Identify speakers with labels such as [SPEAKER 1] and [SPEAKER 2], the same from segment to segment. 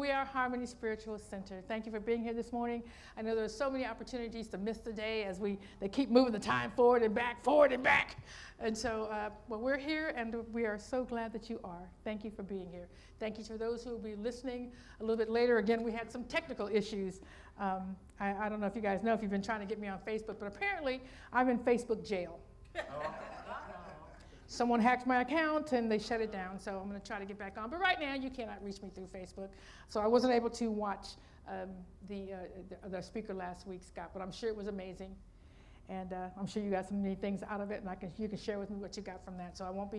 [SPEAKER 1] We are Harmony Spiritual Center. Thank you for being here this morning. I know there's so many opportunities to miss the day as they keep moving the time forward and back, forward and back. And so, well, we're here, and we are so glad that you are. Thank you for being here. Thank you to those who will be listening a little bit later. Again, we had some technical issues. I don't know if you guys know if you've been trying to get me on Facebook, but apparently I'm in Facebook jail. Someone hacked my account and they shut it down, so I'm going to try to get back on. But right now, you cannot reach me through Facebook. So I wasn't able to watch the speaker last week, Scott, but I'm sure it was amazing. And I'm sure you got some neat things out of it, and you can share with me what you got from that. So I won't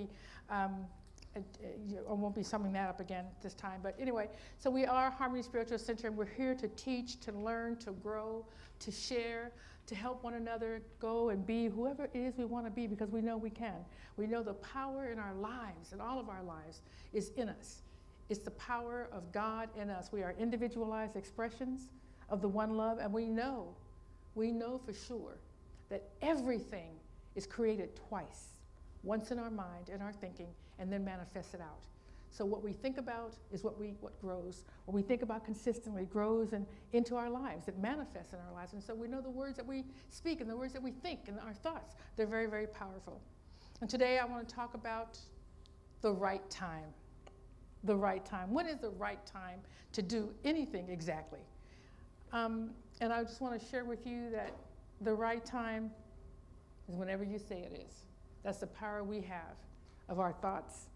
[SPEAKER 1] be summing that up again this time. But anyway, so we are Harmony Spiritual Center, and we're here to teach, to learn, to grow, to share, to help one another go and be whoever it is we want to be, because we know we can. We know the power in our lives, in all of our lives, is in us. It's the power of God in us. We are individualized expressions of the one love, and we know for sure that everything is created twice, once in our mind, in our thinking, and then manifested out. So what we think about is what grows. What we think about consistently grows into our lives. It manifests in our lives. And so we know the words that we speak and the words that we think and our thoughts, they're very, very powerful. And today I want to talk about the right time. The right time. When is the right time to do anything exactly? And I just want to share with you that the right time is whenever you say it is. That's the power we have of our thoughts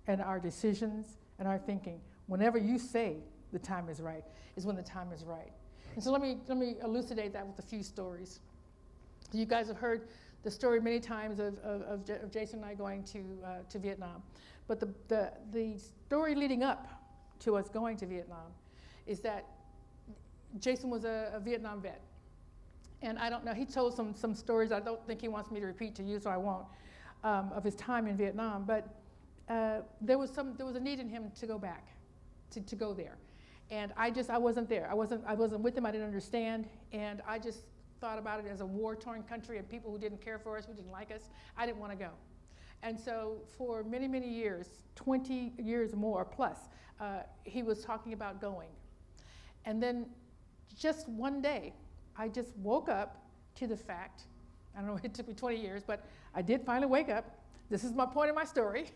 [SPEAKER 1] and our decisions and our thinking. Whenever you say the time is right, is when the time is right. And so let me elucidate that with a few stories. You guys have heard the story many times of Jason and I going to Vietnam. But the story leading up to us going to Vietnam is that Jason was a Vietnam vet. And I don't know, he told some stories I don't think he wants me to repeat to you, so I won't, of his time in Vietnam. But there was a need in him to go back, to go there. And I wasn't there. I wasn't with him. I didn't understand. And I just thought about it as a war-torn country and people who didn't care for us, who didn't like us. I didn't want to go. And so for many, many years, 20 years more plus, he was talking about going. And then just one day, I just woke up to the fact, I don't know, it took me 20 years, but I did finally wake up. This is my point in my story.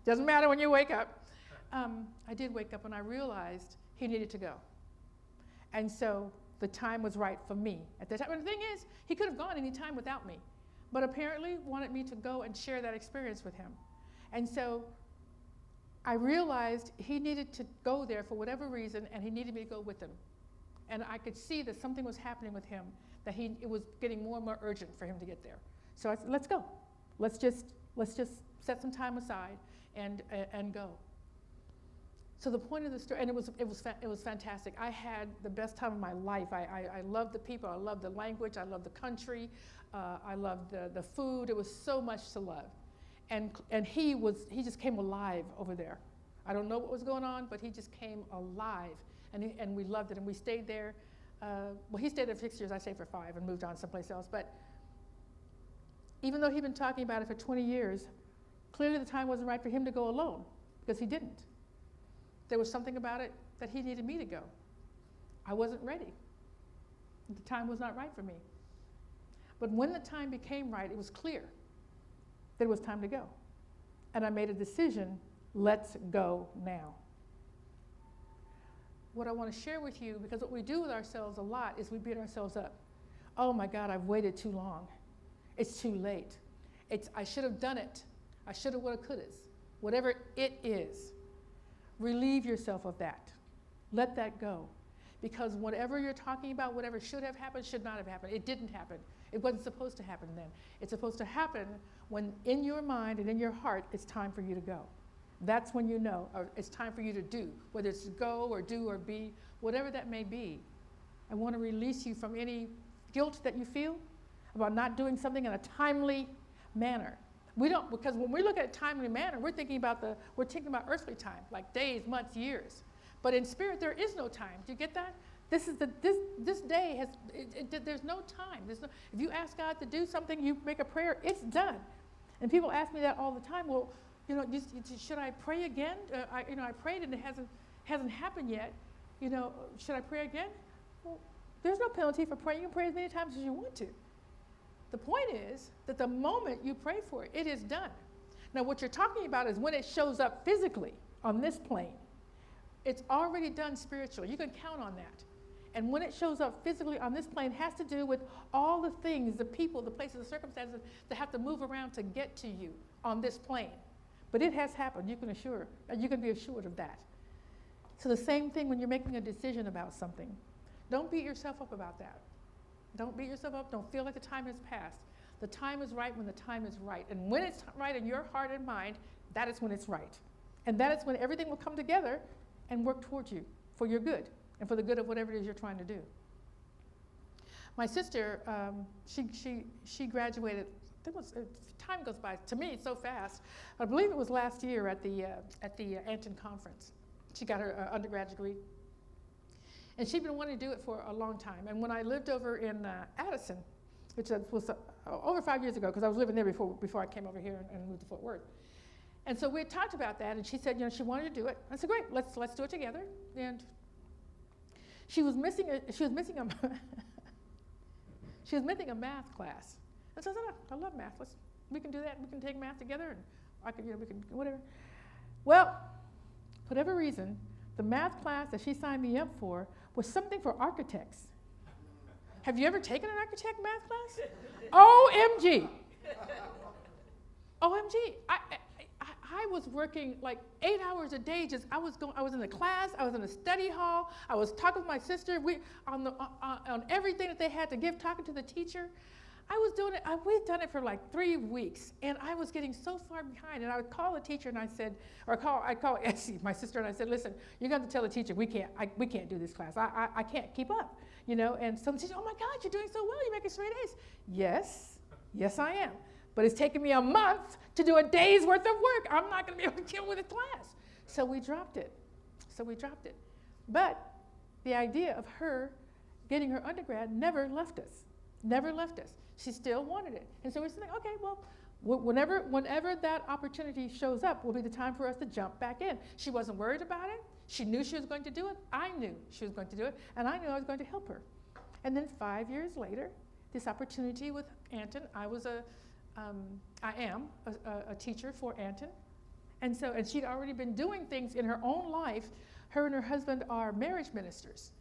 [SPEAKER 1] Doesn't matter when you wake up. I did wake up and I realized he needed to go. And so the time was right for me at that time. And the thing is, he could have gone any time without me, but apparently wanted me to go and share that experience with him. And so I realized he needed to go there for whatever reason, and he needed me to go with him. And I could see that something was happening with him, that it was getting more and more urgent for him to get there. So I said, let's go. Let's just set some time aside and go. So the point of the story, and it was fantastic. I had the best time of my life. I loved the people. I loved the language. I loved the country. I loved the food. It was so much to love. And he just came alive over there. I don't know what was going on, but he just came alive. And we loved it. And we stayed there. Well, he stayed there for 6 years. I stayed for 5 and moved on someplace else. But even though he'd been talking about it for 20 years, clearly the time wasn't right for him to go alone, because he didn't. There was something about it that he needed me to go. I wasn't ready. The time was not right for me. But when the time became right, it was clear that it was time to go. And I made a decision, let's go now. What I want to share with you, because what we do with ourselves a lot is we beat ourselves up. Oh my God, I've waited too long. It's too late. I should have done it. I should have, woulda, couldas. Whatever it is, relieve yourself of that. Let that go. Because whatever you're talking about, whatever should have happened, should not have happened. It didn't happen. It wasn't supposed to happen then. It's supposed to happen when in your mind and in your heart, it's time for you to go. That's when you know, or it's time for you to do, whether it's go or do or be, whatever that may be. I want to release you from any guilt that you feel about not doing something in a timely manner. We don't, because when we look at a timely manner, we're thinking about earthly time, like days, months, years. But in spirit, there is no time. Do you get that? This day has, there's no time. If you ask God to do something, you make a prayer, it's done. And people ask me that all the time. Well, should I pray again? I prayed and it hasn't. hasn't happened yet, should I pray again? Well, there's no penalty for praying. You can pray as many times as you want to. The point is that the moment you pray for it, it is done. Now, what you're talking about is when it shows up physically on this plane. It's already done spiritually. You can count on that. And when it shows up physically on this plane, it has to do with all the things, the people, the places, the circumstances that have to move around to get to you on this plane. But it has happened. You can be assured of that. So the same thing when you're making a decision about something. Don't beat yourself up about that. Don't beat yourself up. Don't feel like the time has passed. The time is right when the time is right. And when it's right in your heart and mind, that is when it's right. And that is when everything will come together and work towards you for your good and for the good of whatever it is you're trying to do. My sister, she graduated. Time goes by to me so fast. I believe it was last year at the Anton conference. She got her undergrad degree. And she'd been wanting to do it for a long time. And when I lived over in Addison, which was over 5 years ago, because I was living there before I came over here and moved to Fort Worth. And so we had talked about that, and she said, she wanted to do it. I said, great, let's do it together. And she was missing a math class. And so I said, I love math. We can do that. We can take math together, and we can whatever. Well, for whatever reason, the math class that she signed me up for was something for architects. Have you ever taken an architect math class? OMG. OMG. I was working like 8 hours a day. I was in the class. I was in the study hall. I was talking with my sister. On everything that they had to give, talking to the teacher. I was doing it. We'd done it for like 3 weeks, and I was getting so far behind. And I would call the teacher, and I said, I'd call Essie, my sister, and I said, listen, you're going to tell the teacher we can't do this class. I can't keep up, And some teacher, oh my God, you're doing so well. You're making straight A's. Yes, I am. But it's taken me a month to do a day's worth of work. I'm not going to be able to deal with a class. So we dropped it. But the idea of her getting her undergrad never left us. She still wanted it. And so we're saying, okay, well, whenever that opportunity shows up will be the time for us to jump back in. She wasn't worried about it. She knew she was going to do it. I knew she was going to do it. And I knew I was going to help her. And then 5 years later, this opportunity with Anton, I am a teacher for Anton. And she'd already been doing things in her own life. Her and her husband are marriage ministers.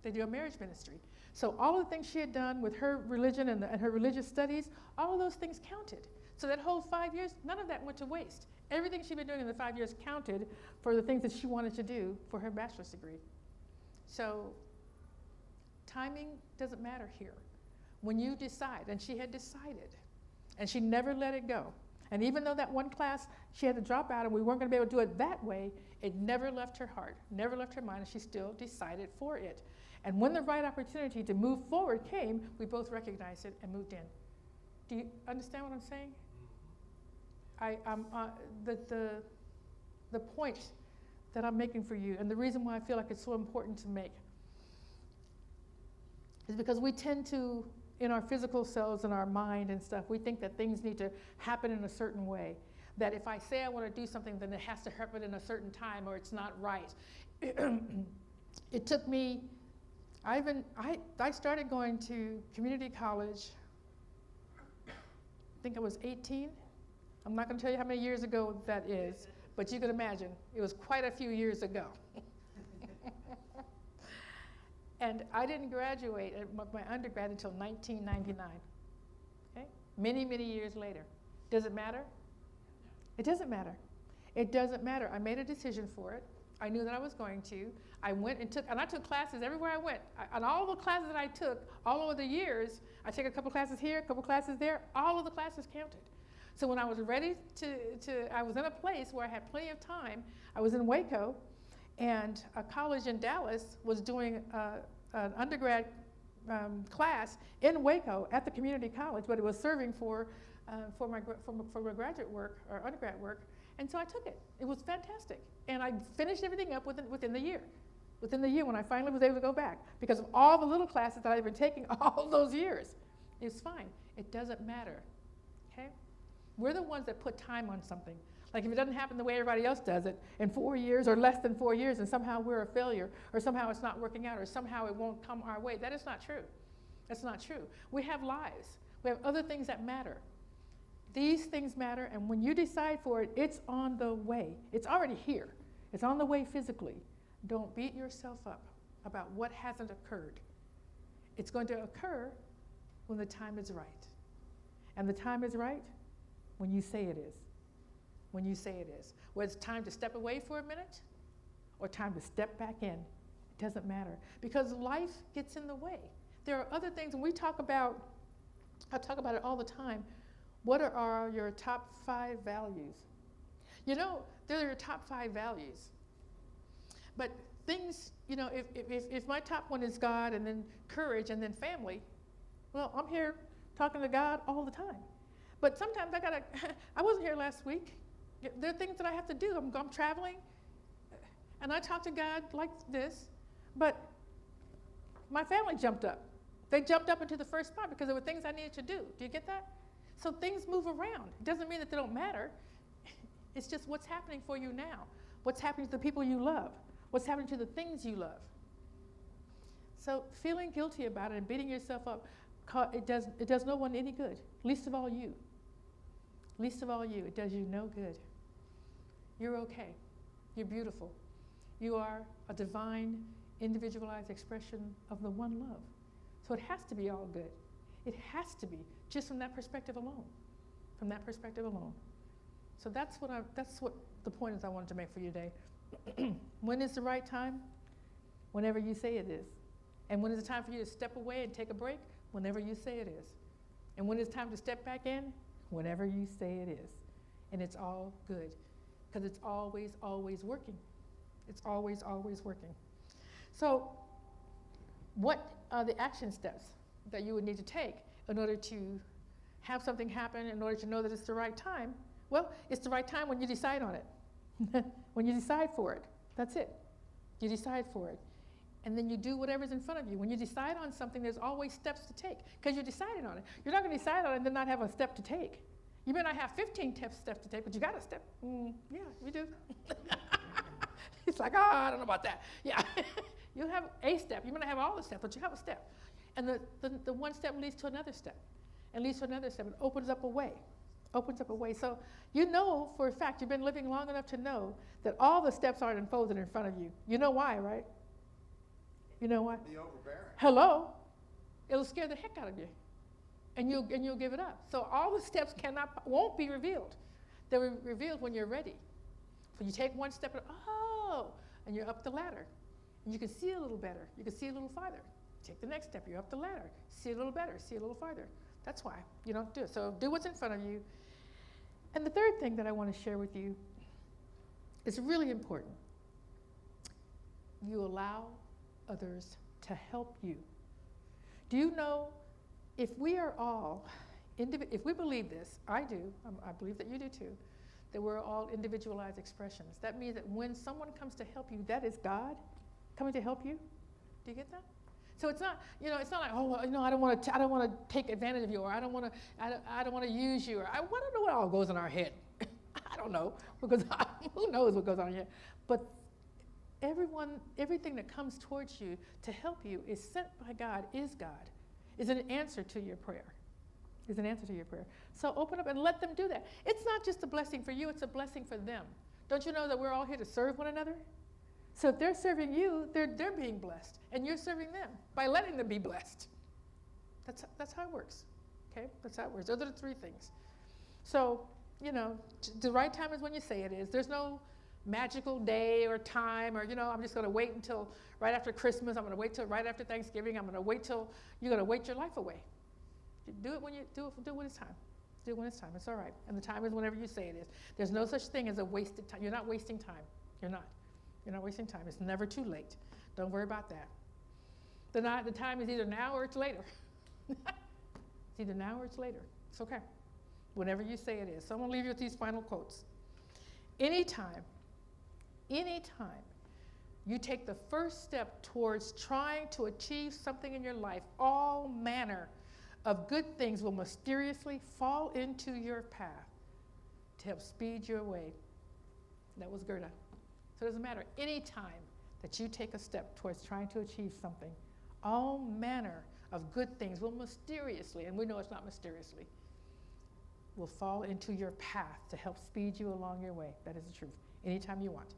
[SPEAKER 1] They do a marriage ministry. So all of the things she had done with her religion and her religious studies, all of those things counted. So that whole 5 years, none of that went to waste. Everything she'd been doing in the 5 years counted for the things that she wanted to do for her bachelor's degree. So timing doesn't matter here. When you decide, and she had decided, and she never let it go. And even though that one class she had to drop out and we weren't going to be able to do it that way, it never left her heart, never left her mind, and she still decided for it. And when the right opportunity to move forward came, we both recognized it and moved in. Do you understand what I'm saying? The point that I'm making for you, and the reason why I feel like it's so important to make, is because we tend to, in our physical selves and our mind and stuff, we think that things need to happen in a certain way. That if I say I want to do something, then it has to happen in a certain time or it's not right. It took me, I started going to community college, I think I was 18. I'm not going to tell you how many years ago that is, but you can imagine, it was quite a few years ago. And I didn't graduate my undergrad until 1999, okay? Many, many years later. Does it matter? It doesn't matter. It doesn't matter. I made a decision for it. I knew that I was going to. I went and I took classes everywhere I went. On all the classes that I took, all over the years, I took a couple classes here, a couple classes there, all of the classes counted. So when I was ready I was in a place where I had plenty of time. I was in Waco, and a college in Dallas was doing an undergrad class in Waco at the community college, but it was serving for my graduate work or undergrad work, and so I took it. It was fantastic, and I finished everything up within the year. Within the year, when I finally was able to go back, because of all the little classes that I've been taking all those years, it's fine. It doesn't matter. Okay, we're the ones that put time on something. Like if it doesn't happen the way everybody else does it in 4 years or less than 4 years, and somehow we're a failure, or somehow it's not working out, or somehow it won't come our way, that is not true. That's not true. We have lives. We have other things that matter. These things matter, and when you decide for it, it's on the way. It's already here. It's on the way physically. Don't beat yourself up about what hasn't occurred. It's going to occur when the time is right. And the time is right when you say it is. When you say it is. Whether it's time to step away for a minute or time to step back in, it doesn't matter. Because life gets in the way. There are other things, and I talk about it all the time. What are your top 5 values? You know, they're your top 5 values. But things, you know, if my top one is God and then courage and then family, well, I'm here talking to God all the time. But sometimes I wasn't here last week. There are things that I have to do. I'm traveling, and I talk to God like this, but my family jumped up. They jumped up into the first spot because there were things I needed to do. Do you get that? So things move around. It doesn't mean that they don't matter. It's just what's happening for you now. What's happening to the people you love. What's happening to the things you love. So feeling guilty about it and beating yourself up, it does no one any good. Least of all you. Least of all you. It does you no good. You're okay. You're beautiful. You are a divine, individualized expression of the one love. So it has to be all good. It has to be, just from that perspective alone. From that perspective alone. So that's what the point is I wanted to make for you today. When is the right time? Whenever you say it is. And when is the time for you to step away and take a break? Whenever you say it is. And when it's time to step back in? Whenever you say it is. And it's all good. Because it's always, always working. It's always, always working. So what are the action steps that you would need to take in order to have something happen, in order to know that it's the right time? Well, it's the right time when you decide on it. When you decide for it. That's it. You decide for it. And then you do whatever's in front of you. When you decide on something, there's always steps to take because you're deciding on it. You're not going to decide on it and then not have a step to take. You may not have 15 steps to take, but you got a step. Yeah, we do. It's like, I don't know about that. Yeah, you have a step. You may not have all the steps, but you have a step. And the one step leads to another step, and leads to another step. It opens up a way. Opens up a way. So you know for a fact, you've been living long enough to know that all the steps aren't unfolded in front of you. You know why, right? You know why?
[SPEAKER 2] Be overbearing.
[SPEAKER 1] Hello? It'll scare the heck out of you. And you'll give it up. So all the steps won't be revealed. They're revealed when you're ready. So you take one step and you're up the ladder. And you can see a little better. You can see a little farther. Take the next step, you're up the ladder. See a little better, see a little farther. That's why you don't do it. So do what's in front of you. And the third thing that I want to share with you is really important. You allow others to help you. Do you know, if we are all, if we believe this, I do, I believe that you do too, that we're all individualized expressions. That means that when someone comes to help you, that is God coming to help you. Do you get that? So it's not, it's not like, I don't want to take advantage of you, or I don't want to use you, or I don't know what all goes in our head. I don't know, because who knows what goes on in your head. But everything that comes towards you to help you is sent by God, is an answer to your prayer. Is an answer to your prayer. So open up and let them do that. It's not just a blessing for you, it's a blessing for them. Don't you know that we're all here to serve one another? So if they're serving you, they're being blessed, and you're serving them by letting them be blessed. That's how it works. Okay, that's how it works. Those are the three things. So the right time is when you say it is. There's no magical day or time, or I'm just going to wait until right after Christmas. I'm going to wait till right after Thanksgiving. I'm going to wait till you're going to wait your life away. Do it when it's time. Do it when it's time. It's all right. And the time is whenever you say it is. There's no such thing as a wasted time. You're not wasting time. You're not. You're not wasting time. It's never too late. Don't worry about that. The time is either now or it's later. It's either now or it's later. It's okay. Whenever you say it is. So I'm going to leave you with these final quotes. Anytime you take the first step towards trying to achieve something in your life, all manner of good things will mysteriously fall into your path to help speed your way. That was Gerda. So it doesn't matter. Any time that you take a step towards trying to achieve something, all manner of good things will mysteriously, and we know it's not mysteriously, will fall into your path to help speed you along your way. That is the truth. Anytime you want.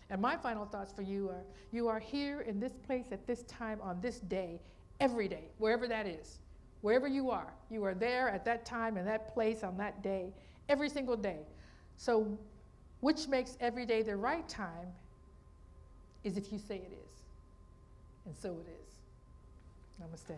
[SPEAKER 1] And my final thoughts for you are here in this place at this time on this day, every day, wherever that is. Wherever you are there at that time in that place on that day, every single day. So which makes every day the right time is if you say it is. And so it is. Namaste.